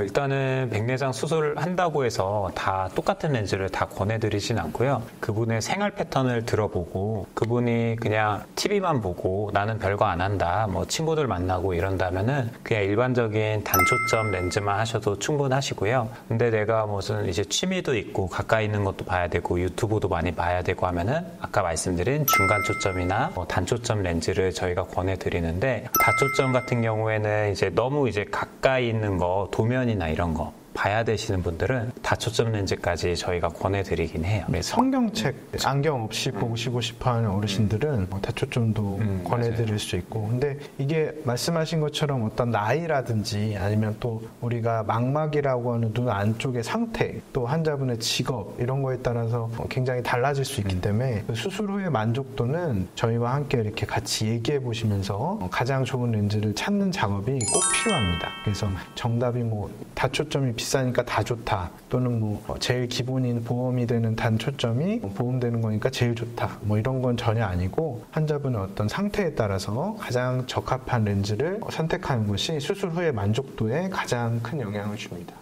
일단은 백내장 수술한다고 해서 다 똑같은 렌즈를 다 권해드리진 않고요. 그분의 생활 패턴을 들어보고 그분이 그냥 TV만 보고 나는 별거 안 한다, 뭐 친구들 만나고 이런다면은 그냥 일반적인 단초점 렌즈만 하셔도 충분하시고요. 근데 내가 무슨 이제 취미도 있고 가까이 있는 것도 봐야 되고 유튜브도 많이 봐야 되고 하면은 아까 말씀드린 중간 초점이나 단초점 렌즈를 저희가 권해드리는데, 다초점 같은 경우에는 이제 너무 이제 가까이 있는 거, 도면이나 이런 거 봐야 되시는 분들은 다초점 렌즈까지 저희가 권해드리긴 해요. 성경책 안경 없이 보시고 싶어하는 어르신들은 다초점도 권해드릴 맞아요. 수 있고, 근데 이게 말씀하신 것처럼 어떤 나이라든지 아니면 또 우리가 망막이라고 하는 눈 안쪽의 상태, 또 환자분의 직업 이런 거에 따라서 굉장히 달라질 수 있기 때문에 그 수술 후의 만족도는 저희와 함께 이렇게 같이 얘기해 보시면서 가장 좋은 렌즈를 찾는 작업이 꼭 필요합니다. 그래서 정답이 뭐 다초점이 비싸니까 다 좋다, 또는 뭐 제일 기본인 보험이 되는 단초점이 보험되는 거니까 제일 좋다, 뭐 이런 건 전혀 아니고 환자분의 어떤 상태에 따라서 가장 적합한 렌즈를 선택하는 것이 수술 후의 만족도에 가장 큰 영향을 줍니다.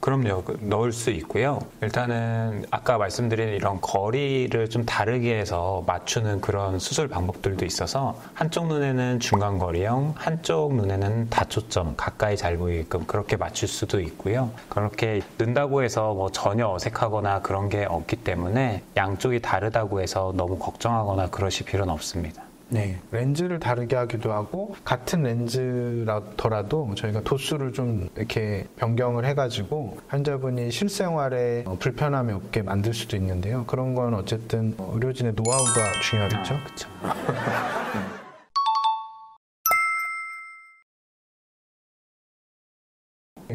그럼요. 넣을 수 있고요. 일단은 아까 말씀드린 이런 거리를 좀 다르게 해서 맞추는 그런 수술 방법들도 있어서, 한쪽 눈에는 중간 거리형, 한쪽 눈에는 다초점, 가까이 잘 보이게끔 그렇게 맞출 수도 있고요. 그렇게 넣는다고 해서 뭐 전혀 어색하거나 그런 게 없기 때문에 양쪽이 다르다고 해서 너무 걱정하거나 그러실 필요는 없습니다. 네, 렌즈를 다르게 하기도 하고 같은 렌즈라더라도 저희가 도수를 좀 이렇게 변경을 해가지고 환자분이 실생활에 불편함이 없게 만들 수도 있는데요. 그런 건 어쨌든 의료진의 노하우가 중요하겠죠. 그렇죠.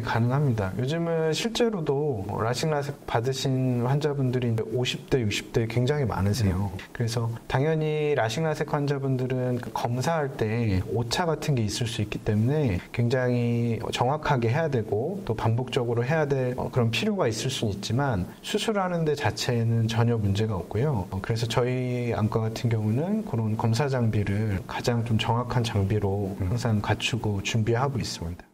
가능합니다. 요즘은 실제로도 라식라섹 받으신 환자분들이 50대, 60대 굉장히 많으세요. 그래서 당연히 라식라섹 환자분들은 검사할 때 오차 같은 게 있을 수 있기 때문에 굉장히 정확하게 해야 되고 또 반복적으로 해야 될 그런 필요가 있을 수는 있지만, 수술하는 데 자체에는 전혀 문제가 없고요. 그래서 저희 안과 같은 경우는 그런 검사 장비를 가장 좀 정확한 장비로 항상 갖추고 준비하고 있습니다.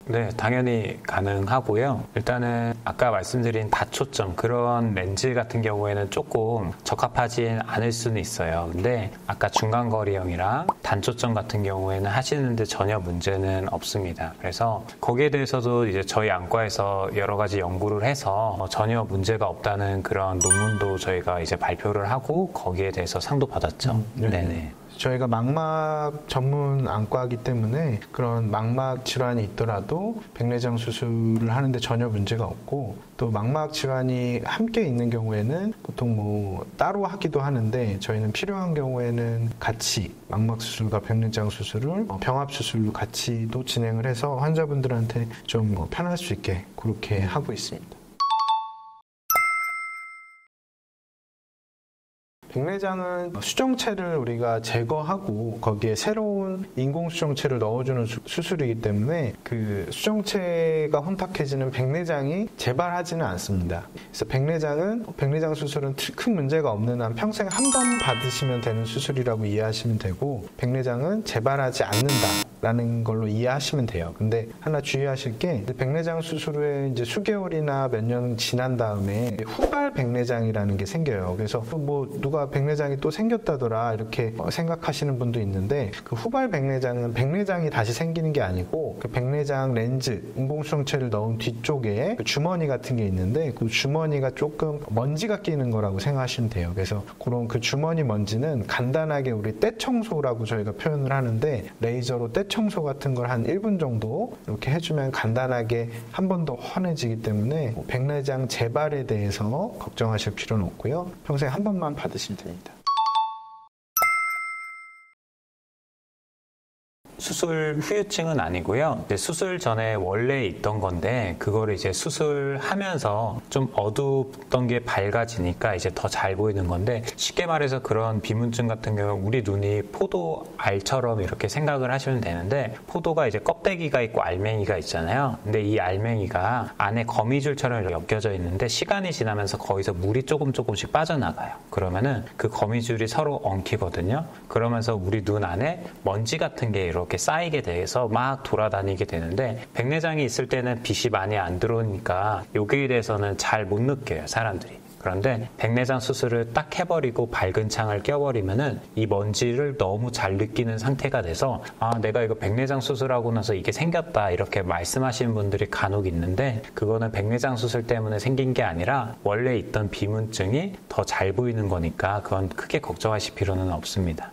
네, 당연히 가능하고요. 일단은 아까 말씀드린 다초점, 그런 렌즈 같은 경우에는 조금 적합하진 않을 수는 있어요. 근데 아까 중간거리형이랑 단초점 같은 경우에는 하시는데 전혀 문제는 없습니다. 그래서 거기에 대해서도 이제 저희 안과에서 여러 가지 연구를 해서 전혀 문제가 없다는 그런 논문도 저희가 이제 발표를 하고 거기에 대해서 상도 받았죠. 네네. 저희가 망막 전문 안과이기 때문에 그런 망막 질환이 있더라도 백내장 수술을 하는데 전혀 문제가 없고, 또 망막 질환이 함께 있는 경우에는 보통 뭐 따로 하기도 하는데, 저희는 필요한 경우에는 같이 망막 수술과 백내장 수술을 병합 수술로 같이도 진행을 해서 환자분들한테 좀 편할 수 있게 그렇게 하고 있습니다. 백내장은 수정체를 우리가 제거하고 거기에 새로운 인공 수정체를 넣어주는 수술이기 때문에 그 수정체가 혼탁해지는 백내장이 재발하지는 않습니다. 그래서 백내장 수술은 큰 문제가 없는 한 평생 한 번 받으시면 되는 수술이라고 이해하시면 되고, 백내장은 재발하지 않는다라는 걸로 이해하시면 돼요. 근데 하나 주의하실 게, 백내장 수술 후에 이제 수개월이나 몇 년 지난 다음에 후발 백내장이라는 게 생겨요. 그래서 뭐 누가 백내장이 또 생겼다더라 이렇게 생각하시는 분도 있는데, 그 후발 백내장은 백내장이 다시 생기는 게 아니고 그 백내장 렌즈 인공수정체를 넣은 뒤쪽에 그 주머니 같은 게 있는데, 그 주머니가 조금 먼지가 끼는 거라고 생각하시면 돼요. 그래서 그런 그 주머니 먼지는 간단하게 우리 때 청소라고 저희가 표현을 하는데, 레이저로 때 청소 같은 걸 한 1분 정도 이렇게 해주면 간단하게 한 번 더 환해지기 때문에 백내장 재발에 대해서 걱정하실 필요는 없고요. 평생 한 번만 받으시면 됩니다. 수술 후유증은 아니고요. 이제 수술 전에 원래 있던 건데 그거를 이제 수술하면서 좀 어둡던 게 밝아지니까 이제 더 잘 보이는 건데, 쉽게 말해서 그런 비문증 같은 경우 우리 눈이 포도 알처럼 이렇게 생각을 하시면 되는데, 포도가 이제 껍데기가 있고 알맹이가 있잖아요. 근데 이 알맹이가 안에 거미줄처럼 엮여져 있는데 시간이 지나면서 거기서 물이 조금씩 빠져나가요. 그러면은 그 거미줄이 서로 엉키거든요. 그러면서 우리 눈 안에 먼지 같은 게 이렇게 쌓이게 돼서 막 돌아다니게 되는데, 백내장이 있을 때는 빛이 많이 안 들어오니까 여기에 대해서는 잘 못 느껴요, 사람들이. 그런데 백내장 수술을 딱 해버리고 밝은 창을 껴버리면은 이 먼지를 너무 잘 느끼는 상태가 돼서, 아, 내가 이거 백내장 수술하고 나서 이게 생겼다, 이렇게 말씀하시는 분들이 간혹 있는데, 그거는 백내장 수술 때문에 생긴 게 아니라 원래 있던 비문증이 더 잘 보이는 거니까 그건 크게 걱정하실 필요는 없습니다.